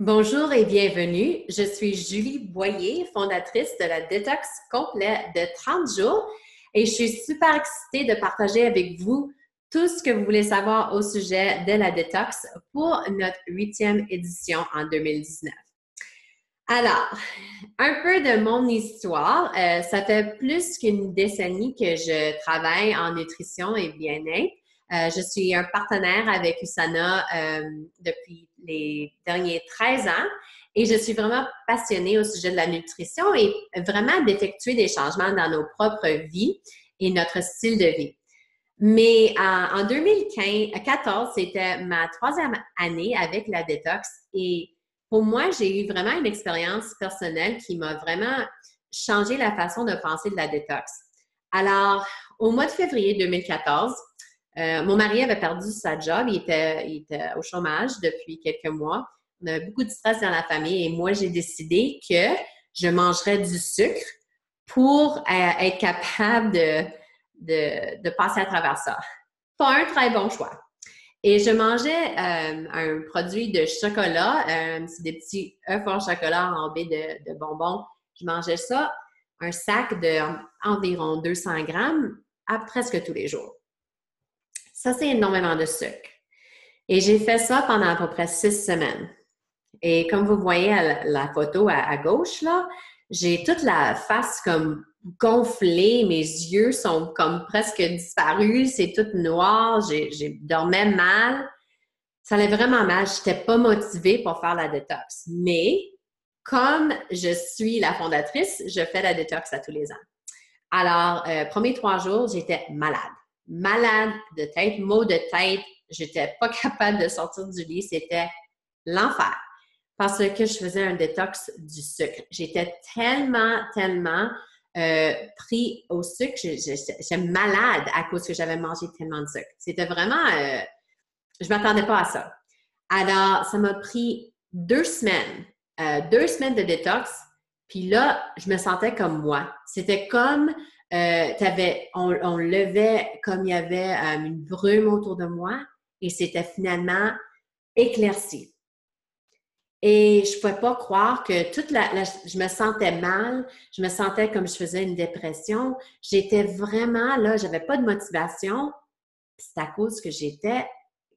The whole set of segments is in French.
Bonjour et bienvenue. Je suis Julie Boyer, fondatrice de la Détox complet de 30 jours et je suis super excitée de partager avec vous tout ce que vous voulez savoir au sujet de la détox pour notre 8e édition en 2019. Alors, un peu de mon histoire. Ça fait plus qu'une décennie que je travaille en nutrition et bien-être. Je suis un partenaire avec USANA depuis les derniers 13 ans et je suis vraiment passionnée au sujet de la nutrition et vraiment d'effectuer des changements dans nos propres vies et notre style de vie. Mais en 2014, c'était ma 3e année avec la détox et pour moi, j'ai eu vraiment une expérience personnelle qui m'a vraiment changé la façon de penser de la détox. Alors, au mois de février 2014, mon mari avait perdu sa job, il était au chômage depuis quelques mois. On avait beaucoup de stress dans la famille et moi, j'ai décidé que je mangerais du sucre pour être capable de passer à travers ça. Pas un très bon choix. Et je mangeais un produit de chocolat, c'est des petits œufs en chocolat enrobés de bonbons. Je mangeais ça, un sac d'environ 200 grammes à presque tous les jours. Ça, c'est énormément de sucre. Et j'ai fait ça pendant à peu près 6 semaines. Et comme vous voyez à la photo à gauche, là, j'ai toute la face comme gonflée, mes yeux sont comme presque disparus, c'est tout noir, j'ai dormais mal. Ça allait vraiment mal, je n'étais pas motivée pour faire la détox. Mais comme je suis la fondatrice, je fais la détox à tous les ans. Alors, premiers 3 jours, j'étais malade. Malade de tête, maux de tête. J'étais pas capable de sortir du lit. C'était l'enfer. Parce que je faisais un détox du sucre. J'étais tellement pris au sucre. J'étais malade à cause que j'avais mangé tellement de sucre. C'était vraiment... je m'attendais pas à ça. Alors, ça m'a pris 2 semaines. 2 semaines de détox. Puis là, je me sentais comme moi. C'était comme... on levait comme il y avait une brume autour de moi et c'était finalement éclairci. Et je ne pouvais pas croire que je me sentais mal, je me sentais comme je faisais une dépression. J'étais vraiment là, j'avais pas de motivation. C'est à cause que j'étais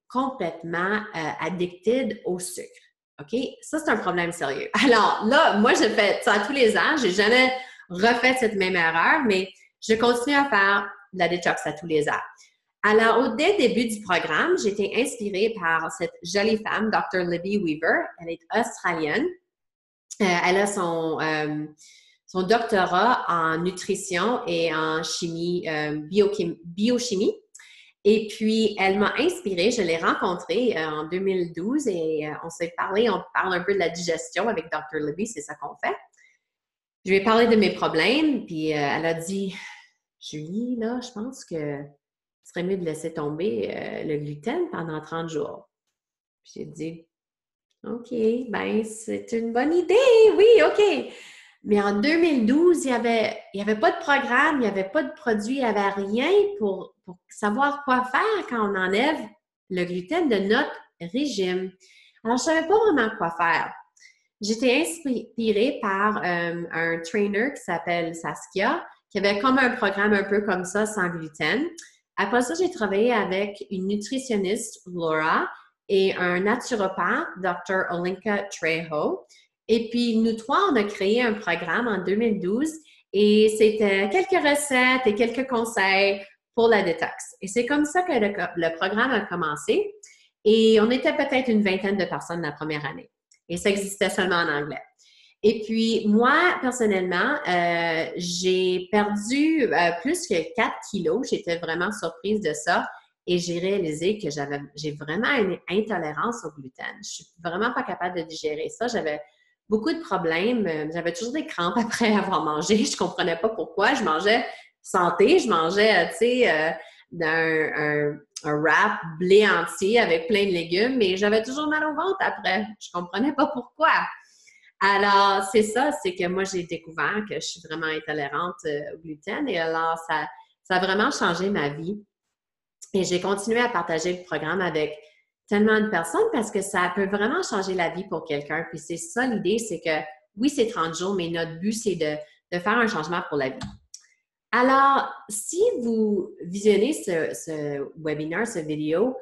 complètement addicted au sucre. OK? Ça, c'est un problème sérieux. Alors là, moi, je fais ça tous les ans. J'ai jamais refait cette même erreur, mais je continue à faire de la détox à tous les ans. Alors, dès le début du programme, j'ai été inspirée par cette jolie femme, Dr. Libby Weaver. Elle est australienne. Elle a son doctorat en nutrition et en chimie, biochimie. Et puis, elle m'a inspirée. Je l'ai rencontrée en 2012 et on s'est parlé. On parle un peu de la digestion avec Dr. Libby, c'est ça qu'on fait. Je lui ai parlé de mes problèmes, puis elle a dit, Julie, là, je pense que ce serait mieux de laisser tomber le gluten pendant 30 jours. Puis j'ai dit, OK, ben c'est une bonne idée, oui, OK. Mais en 2012, il y avait pas de programme, il n'y avait pas de produit, il n'y avait rien pour savoir quoi faire quand on enlève le gluten de notre régime. Alors, je ne savais pas vraiment quoi faire. J'étais inspirée par un trainer qui s'appelle Saskia, qui avait comme un programme un peu comme ça, sans gluten. Après ça, j'ai travaillé avec une nutritionniste, Laura, et un naturopathe, Dr. Olinka Trejo. Et puis, nous trois, on a créé un programme en 2012 et c'était quelques recettes et quelques conseils pour la détox. Et c'est comme ça que le programme a commencé. Et on était peut-être une vingtaine de personnes la première année. Et ça existait seulement en anglais. Et puis, moi, personnellement, j'ai perdu plus que 4 kilos. J'étais vraiment surprise de ça. Et j'ai réalisé que j'ai vraiment une intolérance au gluten. Je suis vraiment pas capable de digérer ça. J'avais beaucoup de problèmes. J'avais toujours des crampes après avoir mangé. Je comprenais pas pourquoi. Je mangeais santé. Je mangeais, tu sais, un wrap blé entier avec plein de légumes, mais j'avais toujours mal au ventre après. Je comprenais pas pourquoi. Alors, c'est ça, c'est que moi, j'ai découvert que je suis vraiment intolérante au gluten et alors, ça a vraiment changé ma vie. Et j'ai continué à partager le programme avec tellement de personnes parce que ça peut vraiment changer la vie pour quelqu'un. Puis c'est ça l'idée, c'est que oui, c'est 30 jours, mais notre but, c'est de faire un changement pour la vie. Alors, si vous visionnez ce webinaire, cette vidéo,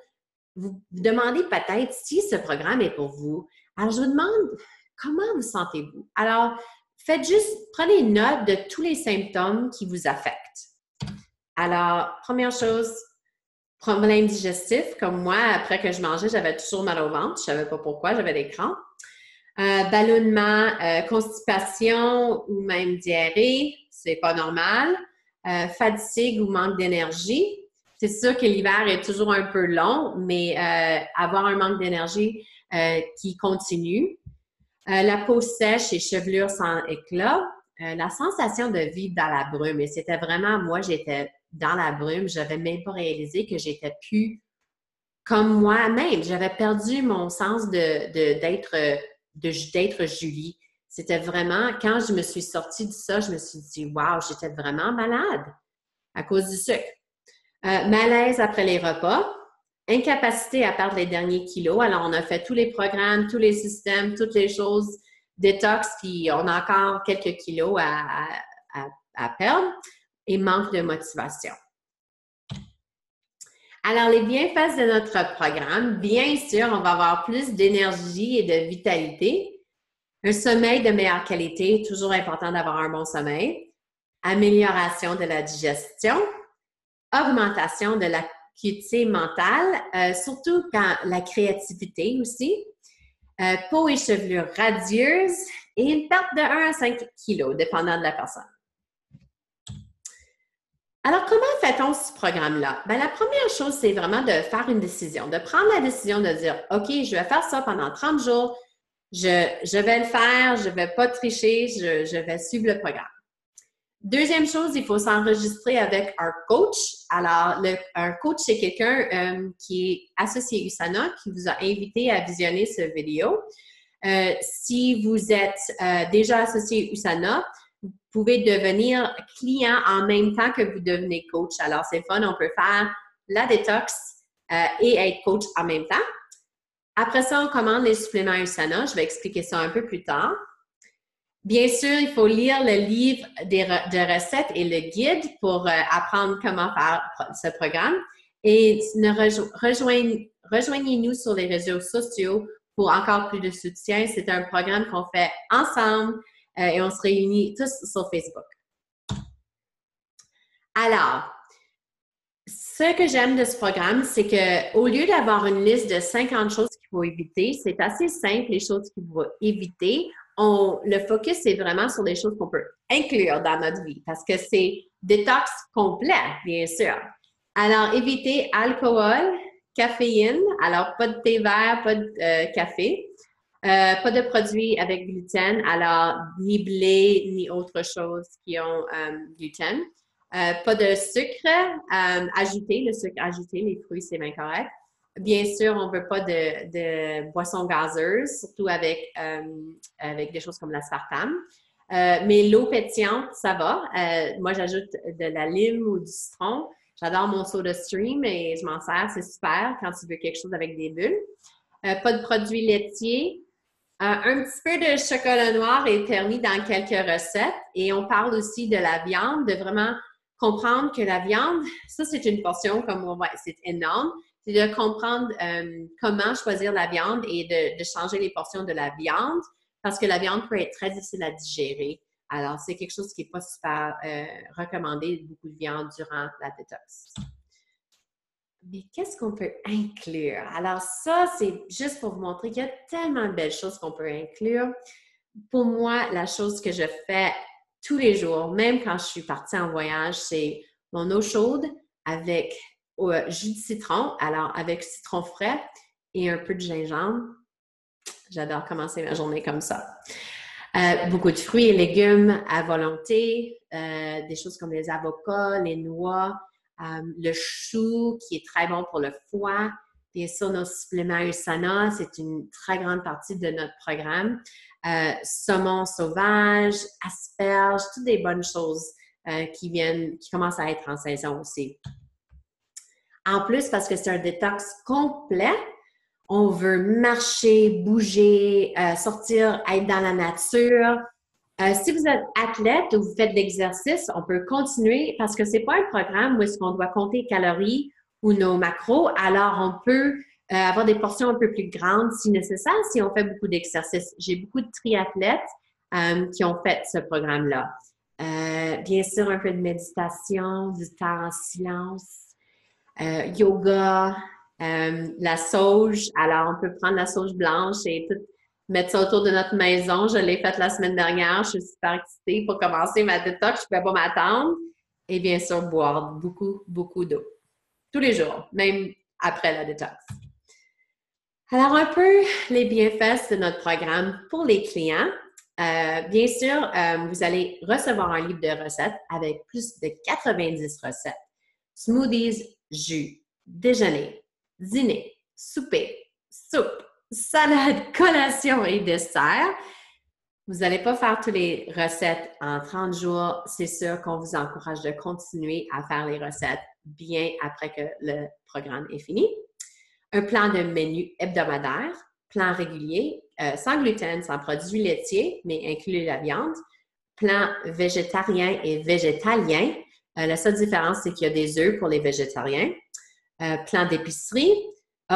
vous vous demandez peut-être si ce programme est pour vous. Alors, je vous demande, comment vous sentez-vous? Alors, prenez note de tous les symptômes qui vous affectent. Alors, première chose, problème digestif. Comme moi, après que je mangeais, j'avais toujours mal au ventre. Je ne savais pas pourquoi, j'avais des crampes. Ballonnement, constipation ou même diarrhée, c'est pas normal. Fatigue ou manque d'énergie. C'est sûr que l'hiver est toujours un peu long, mais avoir un manque d'énergie qui continue. La peau sèche et chevelure sans éclat. La sensation de vivre dans la brume. Et c'était vraiment, moi, j'étais dans la brume. Je n'avais même pas réalisé que j'étais plus comme moi-même. J'avais perdu mon sens d'être Julie. C'était vraiment, quand je me suis sortie de ça, je me suis dit, wow, j'étais vraiment malade à cause du sucre. Malaise après les repas, incapacité à perdre les derniers kilos. Alors, on a fait tous les programmes, tous les systèmes, toutes les choses, détox, puis on a encore quelques kilos à perdre et manque de motivation. Alors, les bienfaits de notre programme, bien sûr, on va avoir plus d'énergie et de vitalité. Un sommeil de meilleure qualité, toujours important d'avoir un bon sommeil. Amélioration de la digestion. Augmentation de l'acuité mentale, surtout quand la créativité aussi. Peau et chevelure radieuse et une perte de 1 à 5 kg, dépendant de la personne. Alors, comment fait-on ce programme-là? Bien, la première chose, c'est vraiment de faire une décision, de prendre la décision de dire, OK, je vais faire ça pendant 30 jours, je vais le faire, je ne vais pas tricher, je vais suivre le programme. Deuxième chose, il faut s'enregistrer avec un coach. Alors, un coach, c'est quelqu'un qui est associé à USANA, qui vous a invité à visionner cette vidéo. Si vous êtes déjà associé à USANA, vous pouvez devenir client en même temps que vous devenez coach. Alors, c'est fun, on peut faire la détox et être coach en même temps. Après ça, on commande les suppléments USANA. Je vais expliquer ça un peu plus tard. Bien sûr, il faut lire le livre de recettes et le guide pour apprendre comment faire ce programme. Et rejoignez-nous sur les réseaux sociaux pour encore plus de soutien. C'est un programme qu'on fait ensemble et on se réunit tous sur Facebook. Alors, ce que j'aime de ce programme, c'est qu'au lieu d'avoir une liste de 50 choses qu'il faut éviter, c'est assez simple les choses qu'il faut éviter. Le focus, c'est vraiment sur les choses qu'on peut inclure dans notre vie parce que c'est détox complet, bien sûr. Alors, évitez alcool, caféine, alors pas de thé vert, pas de café, pas de produits avec gluten, alors ni blé, ni autre chose qui ont gluten. Pas de sucre ajouté, le sucre ajouté, les fruits, c'est bien correct. Bien sûr, on ne veut pas de boissons gazeuses, surtout avec des choses comme l'aspartame. Mais l'eau pétillante, ça va. Moi, j'ajoute de la lime ou du citron. J'adore mon SodaStream et je m'en sers, c'est super quand tu veux quelque chose avec des bulles. Pas de produits laitiers. Un petit peu de chocolat noir est permis dans quelques recettes. Et on parle aussi de la viande, de vraiment comprendre que la viande, ça, c'est une portion comme c'est énorme. C'est de comprendre comment choisir la viande et de changer les portions de la viande parce que la viande peut être très difficile à digérer. Alors, c'est quelque chose qui n'est pas super recommandé, beaucoup de viande durant la détox. Mais qu'est-ce qu'on peut inclure? Alors ça, c'est juste pour vous montrer qu'il y a tellement de belles choses qu'on peut inclure. Pour moi, la chose que je fais tous les jours, même quand je suis partie en voyage, c'est mon eau chaude avec jus de citron, alors avec citron frais et un peu de gingembre. J'adore commencer ma journée comme ça. Beaucoup de fruits et légumes à volonté, des choses comme les avocats, les noix, le chou qui est très bon pour le foie. Bien sûr, nos suppléments USANA, c'est une très grande partie de notre programme. Saumon sauvage, asperges, toutes des bonnes choses qui commencent à être en saison aussi. En plus, parce que c'est un détox complet, On veut marcher, bouger, sortir, être dans la nature. Si vous êtes athlète ou vous faites de l'exercice, on peut continuer parce que c'est pas un programme où est-ce qu'on doit compter calories ou nos macros. Alors, on peut avoir des portions un peu plus grandes si nécessaire, si on fait beaucoup d'exercices. J'ai beaucoup de triathlètes qui ont fait ce programme-là. Bien sûr, un peu de méditation, du temps en silence, yoga, la sauge. Alors, on peut prendre la sauge blanche et tout mettre ça autour de notre maison. Je l'ai faite la semaine dernière. Je suis super excitée pour commencer ma détox. Je ne pouvais pas m'attendre. Et bien sûr, boire beaucoup, beaucoup d'eau. Tous les jours, même après la détox. Alors, un peu les bienfaits de notre programme pour les clients. Bien sûr, vous allez recevoir un livre de recettes avec plus de 90 recettes. Smoothies, jus, déjeuner, dîner, souper, soupe, salade, collation et dessert. Vous n'allez pas faire toutes les recettes en 30 jours. C'est sûr qu'on vous encourage de continuer à faire les recettes bien après que le programme est fini. Un plan de menu hebdomadaire, plan régulier, sans gluten, sans produits laitiers, mais inclut la viande. Plan végétarien et végétalien. La seule différence, c'est qu'il y a des œufs pour les végétariens. Plan d'épicerie.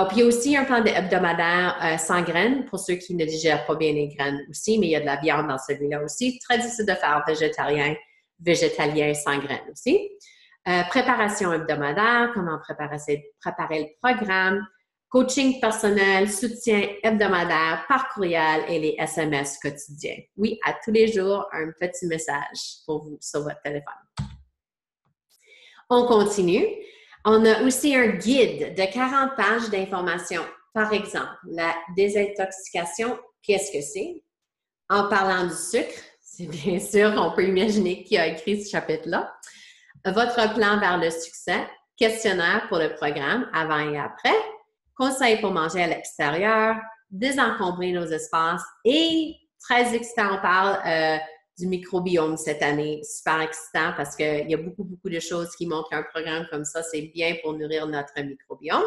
Puis il y a aussi un plan hebdomadaire sans graines pour ceux qui ne digèrent pas bien les graines aussi, mais il y a de la viande dans celui-là aussi. Très difficile de faire végétarien, végétalien sans graines aussi. Préparation hebdomadaire, comment préparer le programme. Coaching personnel, soutien hebdomadaire par courriel et les SMS quotidiens. Oui, à tous les jours, un petit message pour vous sur votre téléphone. On continue. On a aussi un guide de 40 pages d'informations. Par exemple, la désintoxication, qu'est-ce que c'est? En parlant du sucre, c'est bien sûr, on peut imaginer qui a écrit ce chapitre-là. Votre plan vers le succès, questionnaire pour le programme avant et après, conseils pour manger à l'extérieur, désencombrer nos espaces et très excitant, on parle du microbiome cette année. Super excitant parce qu'il y a beaucoup, beaucoup de choses qui montrent qu'un programme comme ça, c'est bien pour nourrir notre microbiome.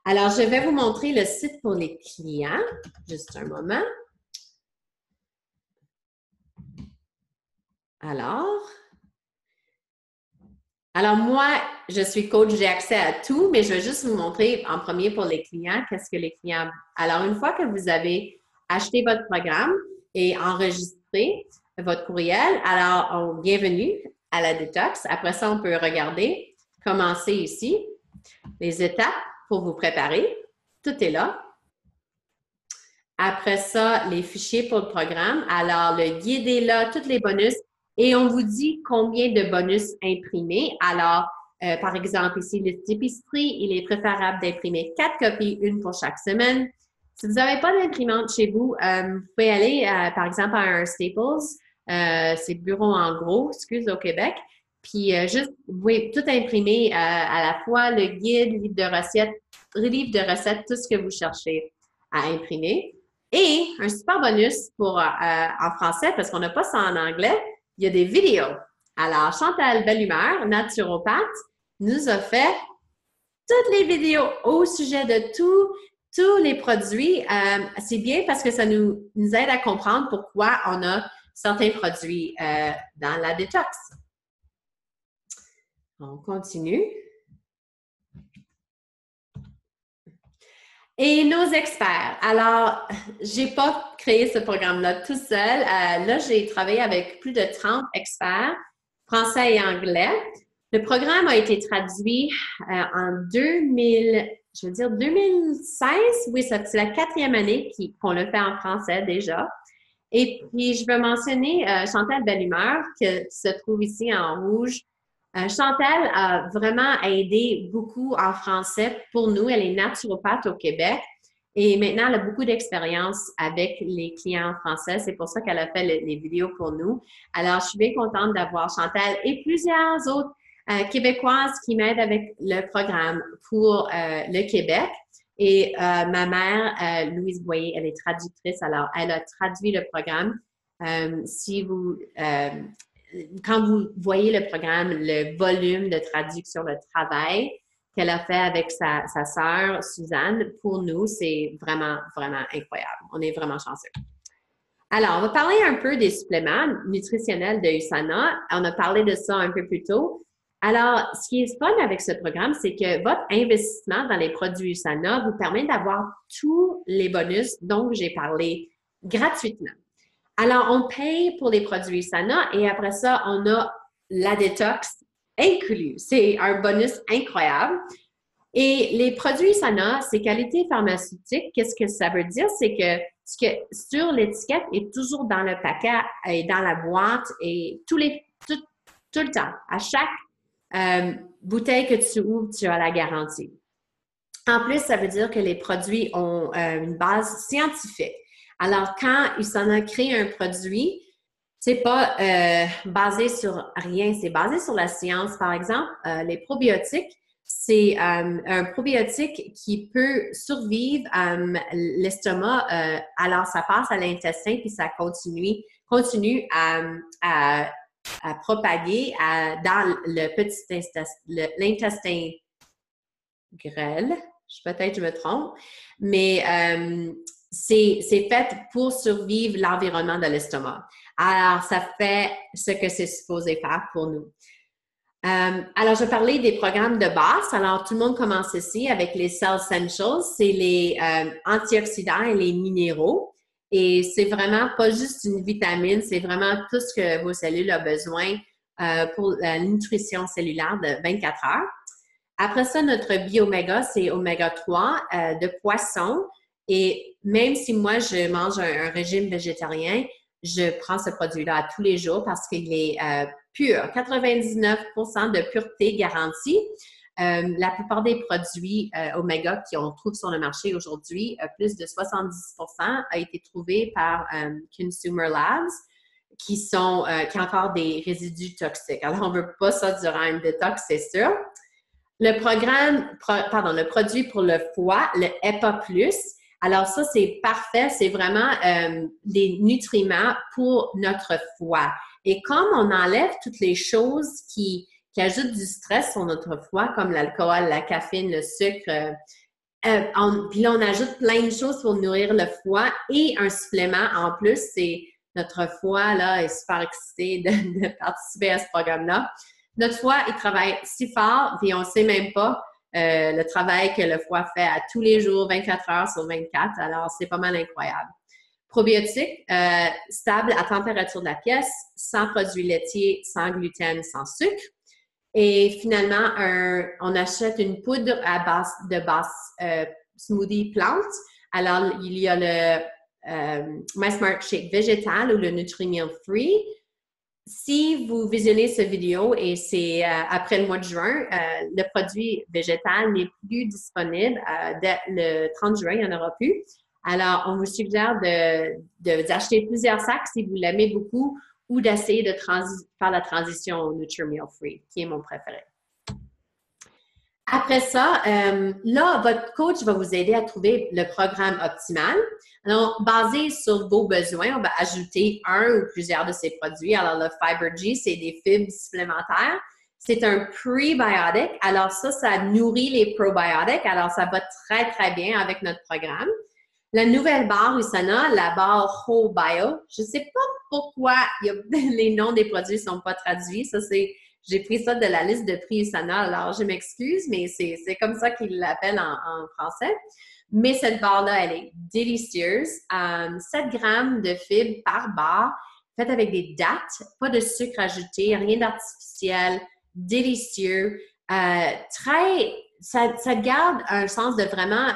Alors, je vais vous montrer le site pour les clients. Juste un moment. Alors moi, je suis coach, j'ai accès à tout, mais je vais juste vous montrer en premier pour les clients, qu'est-ce que les clients... Alors, une fois que vous avez acheté votre programme et enregistré votre courriel, alors bienvenue à la détox. Après ça, on peut regarder, commencer ici, les étapes pour vous préparer. Tout est là. Après ça, les fichiers pour le programme. Alors, le guide est là, tous les bonus. Et on vous dit combien de bonus imprimer. Alors, par exemple, ici, liste d'épicerie, il est préférable d'imprimer 4 copies, une pour chaque semaine. Si vous n'avez pas d'imprimante chez vous, vous pouvez aller, par exemple, à un Staples, c'est bureau en gros, au Québec. Puis, juste, vous pouvez tout imprimer à la fois, le guide, livre de recettes, tout ce que vous cherchez à imprimer. Et un super bonus pour en français, parce qu'on n'a pas ça en anglais, il y a des vidéos. Alors, Chantal Bellumeur, naturopathe, nous a fait toutes les vidéos au sujet de tous les produits. C'est bien parce que ça nous aide à comprendre pourquoi on a certains produits dans la détox. On continue. Et nos experts. Alors, j'ai pas créé ce programme-là tout seul. Là, j'ai travaillé avec plus de 30 experts, français et anglais. Le programme a été traduit en 2016. Oui, c'est la 4e année qu'on le fait en français déjà. Et puis, je veux mentionner Chantal Bellumeur, qui se trouve ici en rouge. Chantal a vraiment aidé beaucoup en français pour nous. Elle est naturopathe au Québec et maintenant, elle a beaucoup d'expérience avec les clients français. C'est pour ça qu'elle a fait les vidéos pour nous. Alors, je suis bien contente d'avoir Chantal et plusieurs autres Québécoises qui m'aident avec le programme pour le Québec. Et ma mère, Louise Boyer, elle est traductrice. Alors, elle a traduit le programme. Quand vous voyez le programme, le volume de traduction, le travail qu'elle a fait avec sa sœur Suzanne, pour nous, c'est vraiment, vraiment incroyable. On est vraiment chanceux. Alors, on va parler un peu des suppléments nutritionnels de USANA. On a parlé de ça un peu plus tôt. Alors, ce qui est fun avec ce programme, c'est que votre investissement dans les produits USANA vous permet d'avoir tous les bonus dont j'ai parlé gratuitement. Alors, on paye pour les produits USANA et après ça, on a la détox inclus. C'est un bonus incroyable. Et les produits USANA, c'est qualité pharmaceutique. Qu'est-ce que ça veut dire? C'est que ce que sur l'étiquette est toujours dans le paquet et dans la boîte et tout le temps. À chaque bouteille que tu ouvres, tu as la garantie. En plus, ça veut dire que les produits ont une base scientifique. Alors, quand USANA crée un produit, c'est pas basé sur rien, c'est basé sur la science. Par exemple, les probiotiques, c'est un probiotique qui peut survivre à l'estomac. Alors, ça passe à l'intestin puis ça continue à propager dans le petit l'intestin grêle. Peut-être je me trompe, mais c'est fait pour survivre l'environnement de l'estomac. Alors, ça fait ce que c'est supposé faire pour nous. Alors, je parlais des programmes de base. Alors, tout le monde commence ici avec les Cell Essentials. C'est les antioxydants et les minéraux. Et c'est vraiment pas juste une vitamine, c'est vraiment tout ce que vos cellules ont besoin pour la nutrition cellulaire de 24 heures. Après ça, notre Bioméga, c'est Oméga 3 de poisson. Et même si moi, je mange un régime végétarien, je prends ce produit-là à tous les jours parce qu'il est pur. 99% de pureté garantie. La plupart des produits Oméga qu'on trouve sur le marché aujourd'hui, plus de 70% a été trouvé par Consumer Labs qui ont encore des résidus toxiques. Alors, on ne veut pas ça durant une détox, c'est sûr. Le produit pour le foie, le EPA+, alors ça, c'est parfait. C'est vraiment des nutriments pour notre foie. Et comme on enlève toutes les choses qui ajoutent du stress sur notre foie, comme l'alcool, la caféine, le sucre, puis là, on ajoute plein de choses pour nourrir le foie et un supplément en plus, c'est notre foie là est super excité de participer à ce programme-là. Notre foie, il travaille si fort, puis on ne sait même pas le travail que le foie fait à tous les jours, 24 heures sur 24. Alors, c'est pas mal incroyable. Probiotiques, stable à température de la pièce, sans produits laitiers, sans gluten, sans sucre. Et finalement, on achète une poudre à base smoothie plante. Alors, il y a le My Smart Shake végétal ou le Nutri-Meal Free. Si vous visionnez cette vidéo et c'est après le mois de juin, le produit végétal n'est plus disponible. Dès le 30 juin, il n'y en aura plus. Alors, on vous suggère d'acheter plusieurs sacs si vous l'aimez beaucoup ou d'essayer de faire la transition au Nutri-Meal Free, qui est mon préféré. Après ça, là, votre coach va vous aider à trouver le programme optimal. Alors, basé sur vos besoins, on va ajouter un ou plusieurs de ces produits. Alors, le Fiber-G, c'est des fibres supplémentaires. C'est un prebiotic. Alors, ça nourrit les probiotiques. Alors, ça va très, très bien avec notre programme. La nouvelle barre USANA, la barre Whole Bio, je ne sais pas pourquoi les noms des produits ne sont pas traduits. J'ai pris ça de la liste de prix USANA, alors je m'excuse, mais c'est comme ça qu'ils l'appellent en français. Mais cette barre-là, elle est délicieuse. 7 grammes de fibres par barre, faite avec des dattes, pas de sucre ajouté, rien d'artificiel, délicieux. Ça garde un sens de vraiment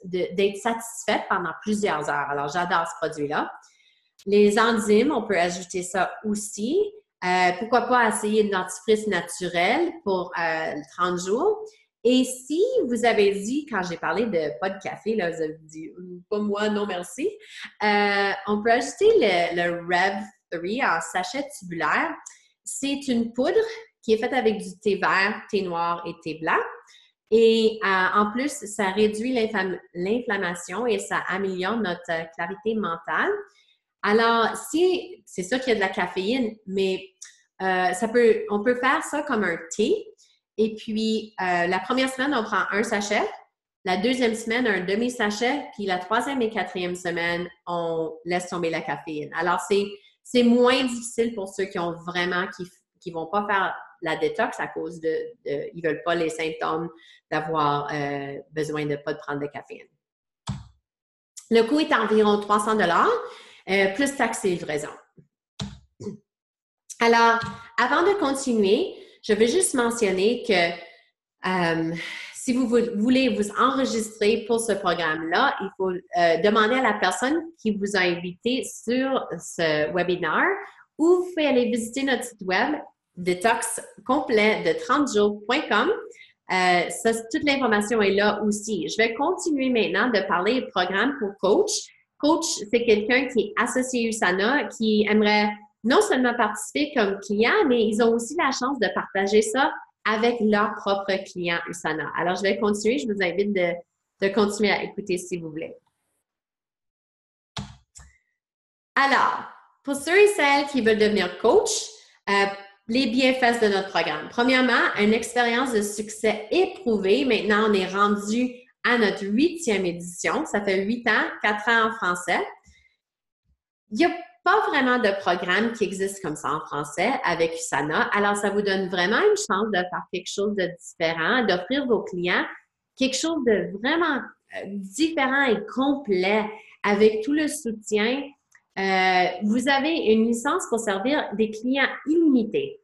d'être satisfaite pendant plusieurs heures. Alors, j'adore ce produit-là. Les enzymes, on peut ajouter ça aussi. Pourquoi pas essayer une dentifrice naturelle pour 30 jours. Et si vous avez dit, quand j'ai parlé de pas de café, là, vous avez dit « pas moi, non merci », on peut ajouter le Rev 3 en sachet tubulaire. C'est une poudre qui est faite avec du thé vert, thé noir et thé blanc. Et en plus, ça réduit l'inflammation et ça améliore notre clarité mentale. Alors, si c'est ça qu'il y a de la caféine, mais on peut faire ça comme un thé. Et puis, la première semaine, on prend un sachet. La deuxième semaine, un demi-sachet. Puis la troisième et quatrième semaine, on laisse tomber la caféine. Alors, c'est moins difficile pour ceux qui ont vraiment, qui vont pas faire la détox à cause ils veulent pas les symptômes d'avoir besoin de pas de prendre de caféine. Le coût est environ 300 $, plus taxes et livraison. Alors, avant de continuer, je veux juste mentionner que si vous voulez vous enregistrer pour ce programme-là, il faut demander à la personne qui vous a invité sur ce webinaire ou vous pouvez aller visiter notre site web détox complet de 30jours.com. Toute l'information est là aussi. Je vais continuer maintenant de parler du programme pour coach. Coach, c'est quelqu'un qui est associé USANA, qui aimerait non seulement participer comme client, mais ils ont aussi la chance de partager ça avec leurs propres clients USANA. Alors, je vais continuer. Je vous invite de continuer à écouter si vous voulez. Alors, pour ceux et celles qui veulent devenir coach, les bienfaits de notre programme. Premièrement, une expérience de succès éprouvée. Maintenant, on est rendu à notre 8e édition. Ça fait 8 ans, 4 ans en français. Il n'y a pas vraiment de programme qui existe comme ça en français avec USANA. Alors, ça vous donne vraiment une chance de faire quelque chose de différent, d'offrir vos clients quelque chose de vraiment différent et complet avec tout le soutien. Vous avez une licence pour servir des clients illimités.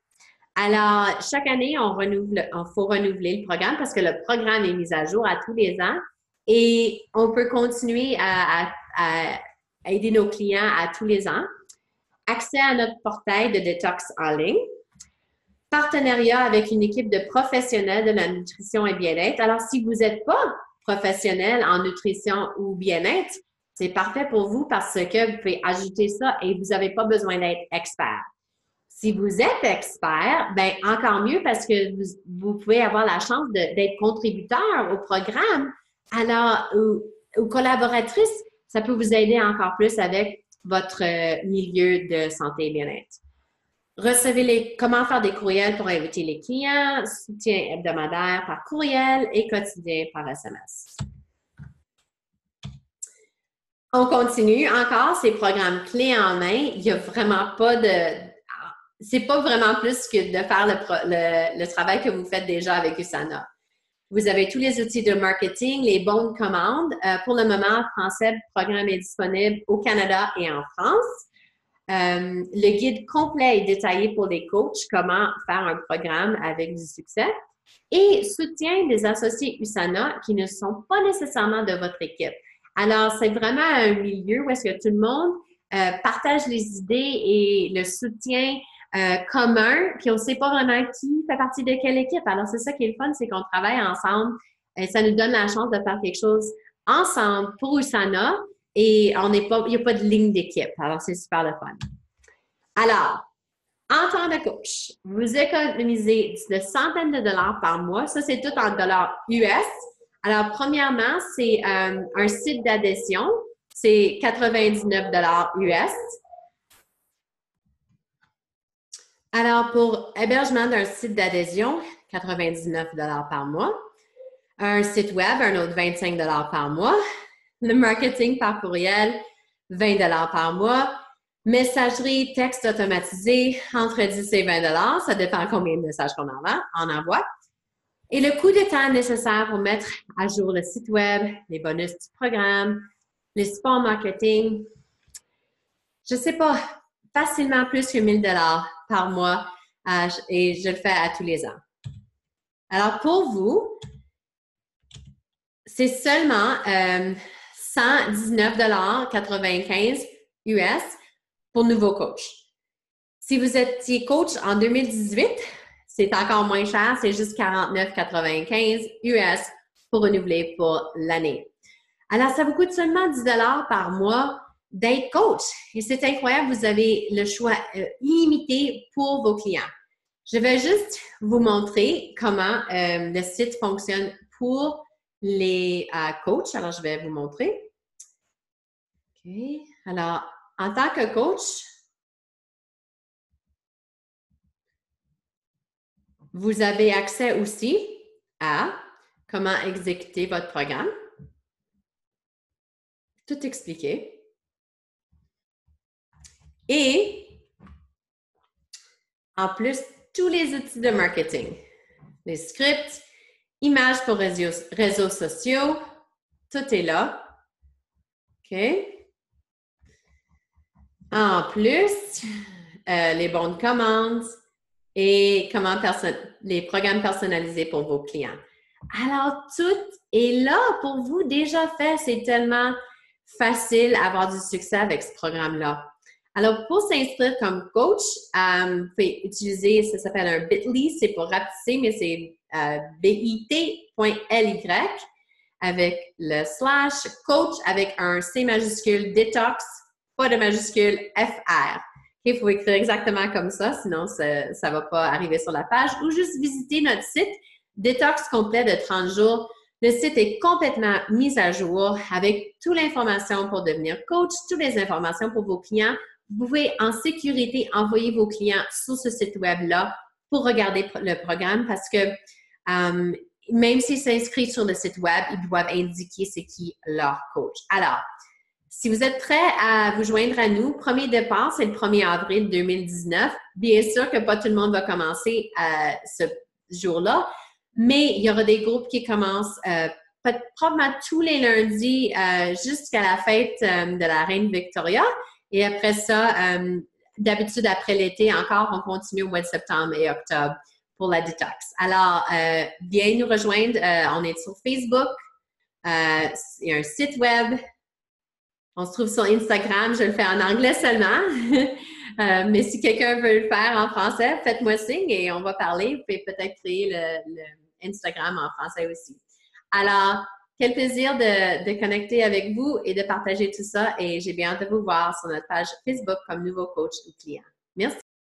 Alors, chaque année, il faut renouveler le programme parce que le programme est mis à jour à tous les ans et on peut continuer à aider nos clients à tous les ans. Accès à notre portail de détox en ligne. Partenariat avec une équipe de professionnels de la nutrition et bien-être. Alors, si vous n'êtes pas professionnel en nutrition ou bien-être, c'est parfait pour vous parce que vous pouvez ajouter ça et vous n'avez pas besoin d'être expert. Si vous êtes expert, bien encore mieux parce que vous pouvez avoir la chance d'être contributeur au programme. Alors, aux collaboratrices, ça peut vous aider encore plus avec votre milieu de santé et bien-être. Recevez comment faire des courriels pour inviter les clients, soutien hebdomadaire par courriel et quotidien par SMS. On continue encore ces programmes clés en main. Il n'y a vraiment pas c'est pas vraiment plus que de faire le travail que vous faites déjà avec USANA. Vous avez tous les outils de marketing, les bons de commande. Pour le moment, en français, le programme est disponible au Canada et en France. Le guide complet et détaillé pour les coachs, comment faire un programme avec du succès. Et soutien des associés USANA qui ne sont pas nécessairement de votre équipe. Alors, c'est vraiment un milieu où est-ce que tout le monde partage les idées et le soutien commun, puis on ne sait pas vraiment qui fait partie de quelle équipe. Alors, c'est ça qui est le fun, c'est qu'on travaille ensemble. Ça nous donne la chance de faire quelque chose ensemble pour USANA et il n'y a pas de ligne d'équipe. Alors, c'est super le fun. Alors, en tant que coach, vous économisez de centaines de dollars par mois. Ça, c'est tout en dollars US. Alors, premièrement, c'est un site d'adhésion. C'est 99 dollars US. Alors, pour hébergement d'un site d'adhésion, 99 dollars par mois. Un site web, un autre 25 dollars par mois. Le marketing par courriel, 20 dollars par mois. Messagerie, texte automatisé, entre 10 et 20 dollars. Ça dépend combien de messages qu'on envoie. Et le coût de temps nécessaire pour mettre à jour le site web, les bonus du programme, les supports marketing, je ne sais pas, facilement plus que 1000 dollars par mois et je le fais à tous les ans. Alors, pour vous, c'est seulement 119,95 US pour nouveaux coachs. Si vous étiez coach en 2018, c'est encore moins cher, c'est juste 49,95 US pour renouveler pour l'année. Alors, ça vous coûte seulement 10 dollars par mois d'être coach. Et c'est incroyable, vous avez le choix illimité pour vos clients. Je vais juste vous montrer comment le site fonctionne pour les coachs. Alors, je vais vous montrer. OK. Alors, en tant que coach, Vous avez accès aussi à comment exécuter votre programme. Tout expliqué. Et en plus, tous les outils de marketing, les scripts, images pour réseaux sociaux, tout est là. OK? En plus, les bons de commande et les programmes personnalisés pour vos clients. Alors, tout est là pour vous, déjà fait. C'est tellement facile d'avoir du succès avec ce programme-là. Alors, pour s'inscrire comme coach, vous pouvez utiliser, ça s'appelle un bit.ly, c'est pour rapetisser, mais c'est bit.ly avec le / coach avec un C majuscule, détox, pas de majuscule, FR. Il faut écrire exactement comme ça, sinon ça ne va pas arriver sur la page. Ou juste visiter notre site, détox complet de 30 jours. Le site est complètement mis à jour avec toute l'information pour devenir coach, toutes les informations pour vos clients. Vous pouvez en sécurité envoyer vos clients sur ce site web-là pour regarder le programme parce que même s'ils s'inscrivent sur le site web, ils doivent indiquer c'est qui leur coach. Alors, si vous êtes prêts à vous joindre à nous, premier départ, c'est le 1er avril 2019. Bien sûr que pas tout le monde va commencer ce jour-là, mais il y aura des groupes qui commencent probablement tous les lundis jusqu'à la fête de la Reine Victoria. Et après ça, d'habitude, après l'été, encore, on continue au mois de septembre et octobre pour la détox. Alors, viens nous rejoindre. On est sur Facebook. Il y a un site web. On se trouve sur Instagram. Je le fais en anglais seulement. Mais si quelqu'un veut le faire en français, faites-moi signe et on va parler. Vous pouvez peut-être créer le Instagram en français aussi. Alors, quel plaisir de connecter avec vous et de partager tout ça. Et j'ai bien hâte de vous voir sur notre page Facebook comme nouveau coach ou client.